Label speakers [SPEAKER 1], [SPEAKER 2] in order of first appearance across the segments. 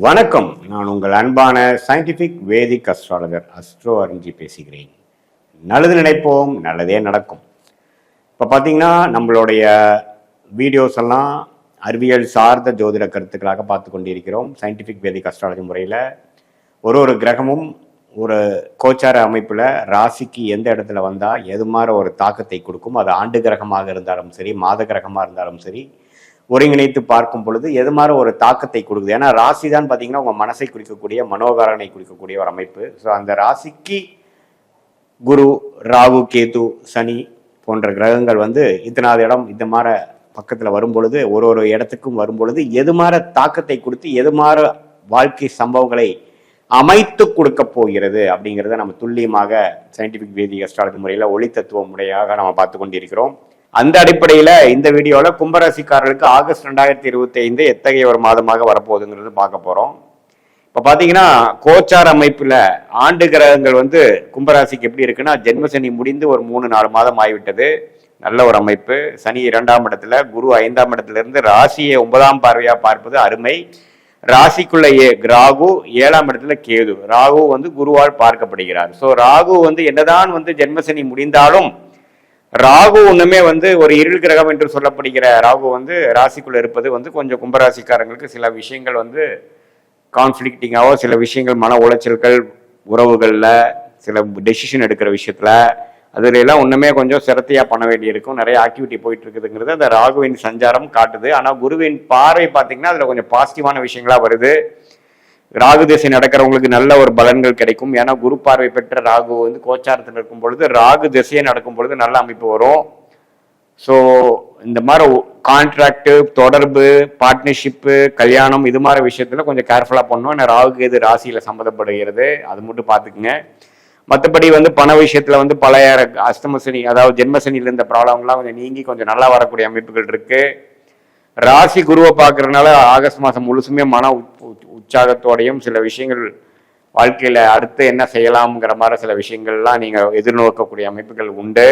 [SPEAKER 1] வணக்கம். நான் உங்கள் அன்பான சயின்டிஃபிக் வேதிக் அஸ்ட்ராலஜர் அஸ்ட்ரோ அறிஞ்சி பேசுகிறேன். நல்லது நினைப்போம், நல்லதே நடக்கும். இப்போ பார்த்தீங்கன்னா நம்மளுடைய வீடியோஸ் எல்லாம் அறிவியல் சார்ந்த ஜோதிட கருத்துக்களாக பார்த்து கொண்டிருக்கிறோம். சயின்டிஃபிக் வேதிக் அஸ்ட்ராலஜி முறையில் ஒரு கிரகமும் ஒரு கோச்சார அமைப்பில் ராசிக்கு எந்த இடத்துல வந்தால் எது மாதிரி ஒரு தாக்கத்தை கொடுக்கும். அது ஆண்டு கிரகமாக இருந்தாலும் சரி, மாத கிரகமாக இருந்தாலும் சரி, ஒருங்கிணைத்து பார்க்கும் பொழுது எது மாதிரி ஒரு தாக்கத்தை கொடுக்குது. ஏன்னா ராசி தான் பார்த்தீங்கன்னா உங்கள் மனசை குறிக்கக்கூடிய, மனோகாரனை குறிக்கக்கூடிய ஒரு அமைப்பு. ஸோ அந்த ராசிக்கு குரு, ராகு, கேது, சனி போன்ற கிரகங்கள் இத்தனாவது இடம் இந்த மாதிரி பக்கத்தில் வரும் பொழுது, ஒரு இடத்துக்கும் வரும் பொழுது எது மாதிரி தாக்கத்தை கொடுத்து எது மாதிரி வாழ்க்கை சம்பவங்களை அமைத்து கொடுக்க போகிறது அப்படிங்கிறத நம்ம துல்லியமாக சயின்டிஃபிக் வேதிக் அஸ்ட்ராலஜி முறையில் ஒளி தத்துவ முறையாக நம்ம பார்த்து கொண்டிருக்கிறோம். அந்த அடிப்படையில் இந்த வீடியோவில் கும்பராசிக்காரர்களுக்கு ஆகஸ்ட் 2025 எத்தகைய ஒரு மாதமாக வரப்போகுதுங்கிறது பார்க்க போகிறோம். இப்போ பார்த்தீங்கன்னா கோச்சார அமைப்பில் ஆண்டு கிரகங்கள் கும்பராசிக்கு எப்படி இருக்குன்னா, ஜென்மசனி முடிந்து ஒரு 3-4 மாதம் ஆகிவிட்டது. நல்ல ஒரு அமைப்பு. சனி 2ஆம் இடத்துல, குரு 5ஆம் இடத்துல இருந்து ராசியை 9ஆம் பார்வையாக பார்ப்பது அருமை. ராசிக்குள்ள ராகு, 7ஆம் இடத்துல கேது. ராகு குருவால் பார்க்கப்படுகிறார். ஸோ ராகு என்னதான் ஜென்மசனி முடிந்தாலும் ராகு ஒண்ணுமே ஒரு இருள் கிரகம் என்று சொல்லப்படுகிற ராகு ராசிக்குள்ள இருப்பது கொஞ்சம் கும்பராசிக்காரங்களுக்கு சில விஷயங்கள் கான்ஃபிளிக்டிங்காவோ, சில விஷயங்கள் மன உளைச்சல்கள், உறவுகள்ல சில டெசிஷன் எடுக்கிற விஷயத்துல அதுல எல்லாம் ஒண்ணுமே கொஞ்சம் சிரத்தையா பண்ண வேண்டி இருக்கும். நிறைய ஆக்டிவிட்டி போயிட்டு இருக்குதுங்கிறது அந்த ராகுவின் சஞ்சாரம் காட்டுது. ஆனா குருவின் பார்வை பார்த்தீங்கன்னா அதுல கொஞ்சம் பாசிட்டிவான விஷயங்களா வருது. ராகு திசை நடக்கிறவங்களுக்கு நல்ல ஒரு பலன்கள் கிடைக்கும். ஏன்னா குரு பார்வை பெற்ற ராகு கோச்சாரத்தில் இருக்கும் பொழுது, ராகு திசையை நடக்கும் பொழுது நல்ல அமைப்பு வரும். ஸோ இந்த மாதிரி கான்ட்ராக்டு, தொடர்பு, பார்ட்னர்ஷிப்பு, கல்யாணம் இது மாதிரி விஷயத்துல கொஞ்சம் கேர்ஃபுல்லாக பண்ணணும். ஏன்னா ராகு எது ராசியில சம்மந்தப்படுகிறது, அது மட்டும் பார்த்துக்குங்க. மற்றபடி பண விஷயத்துல பழைய அஷ்டமசனி, அதாவது ஜென்மசனியில் இருந்த ப்ராப்ளம்லாம் கொஞ்சம் நீங்கி கொஞ்சம் நல்லா வரக்கூடிய அமைப்புகள் இருக்கு. ராசி குருவை பார்க்கறதுனால ஆகஸ்ட் மாதம் முழுசுமே மன உற்சாகத்தோடையும் சில விஷயங்கள் வாழ்க்கையில் அடுத்து என்ன செய்யலாம்ங்கிற மாதிரி சில விஷயங்கள்லாம் நீங்கள் எதிர்நோக்கக்கூடிய அமைப்புகள் உண்டு.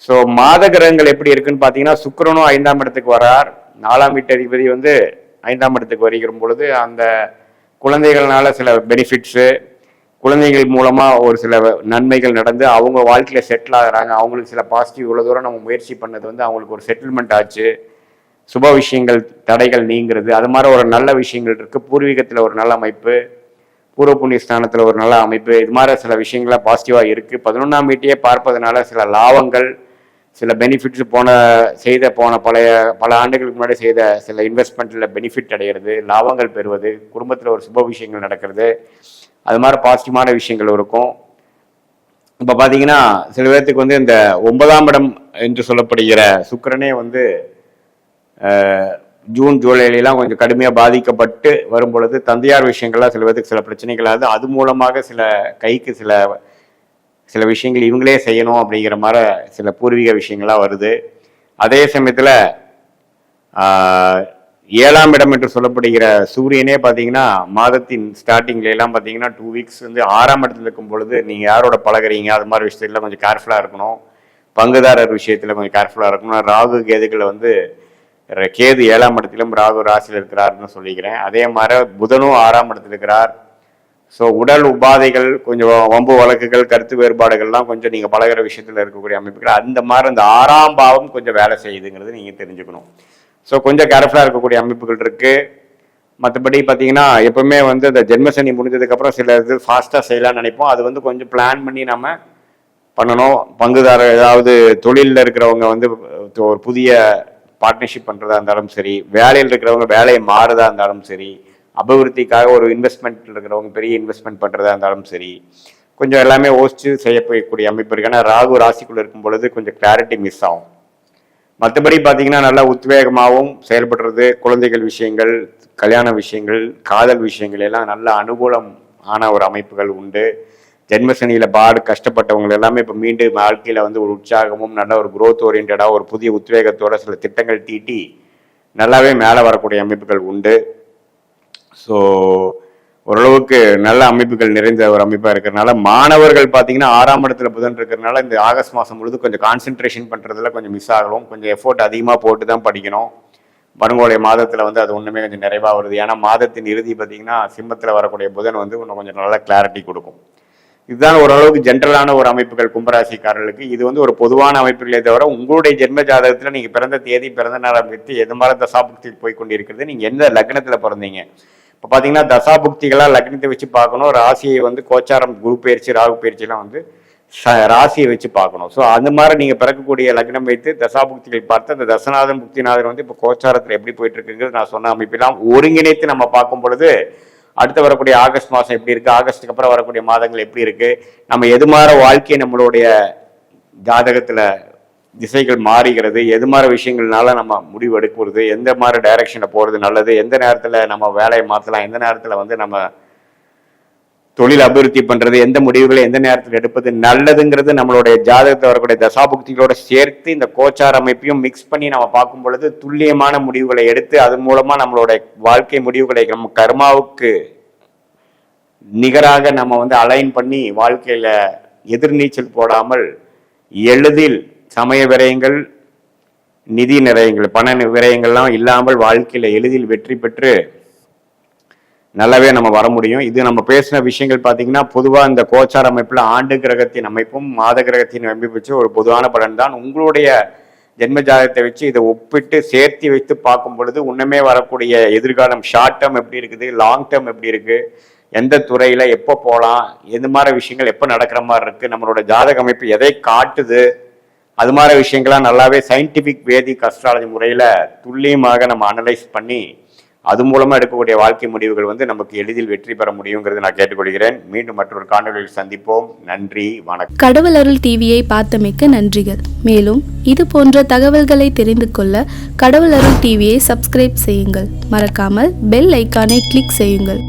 [SPEAKER 1] ஸோ மாத கிரகங்கள் எப்படி இருக்குன்னு பார்த்தீங்கன்னா, சுக்கிரனும் 5ஆம் இடத்துக்கு வரார். 4ஆம் வீட்டு அதிபதி 5ஆம் இடத்துக்கு வருகிற பொழுது அந்த குழந்தைகள்னால சில பெனிஃபிட்ஸு, குழந்தைகள் மூலமாக ஒரு சில நன்மைகள் நடந்து அவங்க வாழ்க்கையில் செட்டில் ஆகிறாங்க. அவங்களுக்கு சில பாசிட்டிவ் இவ்வளோ தூரம் நம்ம முயற்சி பண்ணது அவங்களுக்கு ஒரு செட்டில்மெண்ட் ஆச்சு. சுப விஷயங்கள், தடைகள் நீங்கிறது, அது மாதிரி ஒரு நல்ல விஷயங்கள் இருக்குது. பூர்வீகத்தில் ஒரு நல்ல அமைப்பு, பூர்வ புண்ணிய ஸ்தானத்தில் ஒரு நல்ல அமைப்பு, இது மாதிரி சில விஷயங்கள்லாம் பாசிட்டிவாக இருக்குது. 11ஆம் வீட்டையே பார்ப்பதனால சில லாபங்கள், சில பெனிஃபிட்ஸ் பல ஆண்டுகளுக்கு முன்னாடி செய்த சில இன்வெஸ்ட்மெண்ட்டில் பெனிஃபிட் அடைகிறது, லாபங்கள் பெறுவது, குடும்பத்தில் ஒரு சுப விஷயங்கள் நடக்கிறது, அது மாதிரி பாசிட்டிவான விஷயங்கள் இருக்கும். இப்போ பார்த்தீங்கன்னா சில பேர்த்துக்கு இந்த 9ஆம் இடம் என்று சொல்லப்படுகிற சுக்கிரனே ஜூன் ஜூலைலாம் கொஞ்சம் கடுமையாக பாதிக்கப்பட்டு வரும் பொழுது தந்தையார் விஷயங்கள்லாம் சில பேருக்கு சில பிரச்சனைகள் ஆகுது. அது மூலமாக சில கைக்கு சில விஷயங்கள் இவங்களே செய்யணும் அப்படிங்கிற மாதிரி சில பூர்வீக விஷயங்கள்லாம் வருது. அதே சமயத்தில் 7ஆம் இடம் என்று சொல்லப்படுகிற சூரியனே பார்த்தீங்கன்னா மாதத்தின் ஸ்டார்டிங்ல எல்லாம் பார்த்தீங்கன்னா 2 வீக்ஸ் 6ஆம் இடத்துல இருக்கும் பொழுது நீங்கள் யாரோட பழகிறீங்க அது மாதிரி விஷயத்துல கொஞ்சம் கேர்ஃபுல்லாக இருக்கணும். பங்குதாரர் விஷயத்தில் கொஞ்சம் கேர்ஃபுல்லாக இருக்கணும். ராகு கேதுகளை கேது 7ஆம் இடத்திலும் ராகு ராசியில் இருக்கிறார்னு சொல்லிக்கிறேன். அதே மாதிரி புதனும் 6ஆம் இடத்துல இருக்கிறார். ஸோ உடல் உபாதைகள், கொஞ்சம் வம்பு வழக்குகள், கருத்து வேறுபாடுகள்லாம் கொஞ்சம் நீங்கள் பழகிற விஷயத்தில் இருக்கக்கூடிய அமைப்புகள் அந்த மாதிரி அந்த 6ஆம் பாவம் கொஞ்சம் வேலை செய்யுதுங்கிறது நீங்கள் தெரிஞ்சுக்கணும். ஸோ கொஞ்சம் கேர்ஃபுல்லாக இருக்கக்கூடிய அமைப்புகள் இருக்குது. மற்றபடி பார்த்தீங்கன்னா எப்பவுமே அந்த ஜென்மசனி முடிஞ்சதுக்கப்புறம் சில இது ஃபாஸ்ட்டாக செய்யலாம்னு நினைப்போம். அது கொஞ்சம் பிளான் பண்ணி நம்ம பண்ணணும். பங்குதாரர், ஏதாவது தொழிலில் இருக்கிறவங்க ஒரு புதிய பார்ட்னர்ஷிப் பண்ணுறதா இருந்தாலும் சரி, வேலையில் இருக்கிறவங்க வேலையை மாறுதா இருந்தாலும் சரி, அபிவிருத்திக்காக ஒரு இன்வெஸ்ட்மெண்ட்டில் இருக்கிறவங்க பெரிய இன்வெஸ்ட்மெண்ட் பண்ணுறதா இருந்தாலும் சரி, கொஞ்சம் எல்லாமே யோசிச்சு செய்யக்கூடிய அமைப்பு இருக்கு. ஏன்னா ராகு ராசிக்குள்ளே இருக்கும் பொழுது கொஞ்சம் கிளாரிட்டி மிஸ் ஆகும். மற்றபடி பார்த்தீங்கன்னா நல்லா உத்வேகமாகவும் செயல்படுறது, குழந்தைகள் விஷயங்கள், கல்யாண விஷயங்கள், காதல் விஷயங்கள் எல்லாம் நல்ல அனுகூலம் ஆன ஒரு அமைப்புகள் உண்டு. ஜென்மசனியில் கஷ்டப்பட்டவங்க எல்லாமே இப்போ மீண்டும் வாழ்க்கையில் ஒரு உற்சாகமும் நல்ல ஒரு குரோத் ஓரியன்டாக ஒரு புதிய உத்வேகத்தோட சில திட்டங்கள் தீட்டி நல்லாவே மேலே வரக்கூடிய அமைப்புகள் உண்டு. ஸோ ஓரளவுக்கு நல்ல அமைப்புகள் நிறைந்த ஒரு அமைப்பாக இருக்கிறதுனால மாணவர்கள் பார்த்தீங்கன்னா 6ஆம் இடத்துல புதன் இருக்கிறதுனால இந்த ஆகஸ்ட் மாதம் முழுது கொஞ்சம் கான்சென்ட்ரேஷன் பண்ணுறதுல கொஞ்சம் மிஸ் ஆகலாம். கொஞ்சம் எஃபோர்ட் அதிகமாக போட்டு தான் படிக்கணும். வருங்கோலை மாதத்தில் வந்து அது ஒன்றுமே கொஞ்சம் நிறைவாக வருது. ஏன்னா மாதத்தின் இறுதி பார்த்தீங்கன்னா சிம்மத்தில் வரக்கூடிய புதன் வந்து இன்னும் கொஞ்சம் நல்ல கிளாரிட்டி கொடுக்கும். இதுதான் ஓரளவுக்கு ஜென்ரலான ஒரு அமைப்புகள் கும்பராசிக்காரர்களுக்கு. இது வந்து ஒரு பொதுவான அமைப்புகளே தவிர உங்களுடைய ஜென்ம ஜாதகத்தில் நீங்கள் பிறந்த தேதி பிறந்த நேரம் வைத்து எது மாதிரி தசாபுக்தி போய் கொண்டிருக்கிறது, நீங்கள் எந்த லக்னத்தில் பிறந்தீங்க. இப்போ பார்த்தீங்கன்னா தசாபுக்திகளாக லக்னத்தை வச்சு பார்க்கணும். ராசியை வந்து கோச்சாரம் குரு பயிற்சி ராகு பயிற்சியெல்லாம் வந்து ராசியை வச்சு பார்க்கணும். ஸோ அந்த மாதிரி நீங்கள் பிறக்கக்கூடிய லக்னம் வைத்து தசாபுக்திகள் பார்த்து அந்த தசநாதன் புக்திநாதன் வந்து இப்போ கோச்சாரத்தில் எப்படி போயிட்டு இருக்குங்கிறது நான் சொன்ன அமைப்பெல்லாம் ஒருங்கிணைத்து நம்ம பார்க்கும் பொழுது அடுத்து வரக்கூடிய ஆகஸ்ட் மாதம் எப்படி இருக்குது, ஆகஸ்ட்டுக்கு அப்புறம் வரக்கூடிய மாதங்கள் எப்படி இருக்குது, நம்ம எது மாதிரி வாழ்க்கையை நம்மளுடைய ஜாதகத்தில் திசைகள் மாறுகிறது, எது மாதிரி விஷயங்கள்னால நம்ம முடிவு எடுக்கிறது, எந்த மாதிரி டைரக்ஷனில் போகிறது நல்லது, எந்த நேரத்தில் நம்ம வேலையை மாற்றலாம், எந்த நேரத்தில் வந்து நம்ம தொழில் அபிவிருத்தி பண்ணுறது, எந்த முடிவுகளை எந்த நேரத்தில் எடுப்பது நல்லதுங்கிறது நம்மளுடைய ஜாதகத்தில் வரக்கூடிய தசாபுக்திகளோட சேர்த்து இந்த கோச்சார அமைப்பையும் மிக்ஸ் பண்ணி நம்ம பார்க்கும் பொழுது துல்லியமான முடிவுகளை எடுத்து அதன் மூலமாக நம்மளுடைய வாழ்க்கை முடிவுகளை நம்ம கர்மாவுக்கு நிகராக நம்ம வந்து அலைன் பண்ணி வாழ்க்கையில் எதிர்நீச்சல் போடாமல் எளிதில் சமய விரயங்கள், நிதி நிறையங்கள், பண விரயங்கள்லாம் இல்லாமல் வாழ்க்கையில் எளிதில் வெற்றி பெற்று நல்லாவே நம்ம வர முடியும். இது நம்ம பேசின விஷயங்கள் பார்த்தீங்கன்னா பொதுவாக இந்த கோச்சார அமைப்பில் ஆண்டு கிரகத்தின் அமைப்பும் மாத கிரகத்தின் அமைப்பு வச்சு ஒரு பொதுவான பலன் தான். உங்களுடைய ஜென்ம ஜாதகத்தை வச்சு இதை ஒப்பிட்டு சேர்த்து வைத்து பார்க்கும் பொழுது உண்மையே வரக்கூடிய எதிர்காலம் ஷார்ட் டேர்ம் எப்படி இருக்குது, லாங் டேர்ம் எப்படி இருக்குது, எந்த துறையில் எப்போ போகலாம், எந்த மாதிரி விஷயங்கள் எப்போ நடக்கிற மாதிரி இருக்குது, நம்மளோட ஜாதக அமைப்பு எதை காட்டுது, அது மாதிரி விஷயங்கள்லாம் நல்லாவே சயின்டிஃபிக் வேதிக் அஸ்ட்ராலஜி முறையில் துல்லியமாக நம்ம அனலைஸ் பண்ணி அது மூலமாக எடுக்கக்கூடிய வாழ்க்கை முடிவுகள் வந்து நமக்கு எளிதில் வெற்றி பெற முடியுங்கிறது நான் கேட்டுக்கொள்கிறேன். மீண்டும் மற்றொரு காணொலியில் சந்திப்போம். நன்றி, வணக்கம்.
[SPEAKER 2] கடவுள் அருள் டிவியை பார்த்தமைக்கு நன்றிகள். மேலும் இது போன்ற தகவல்களை தெரிந்து கொள்ள கடவுள் அருள் டிவியை சப்ஸ்கிரைப் செய்யுங்கள். மறக்காமல் பெல் ஐக்கானை கிளிக் செய்யுங்கள்.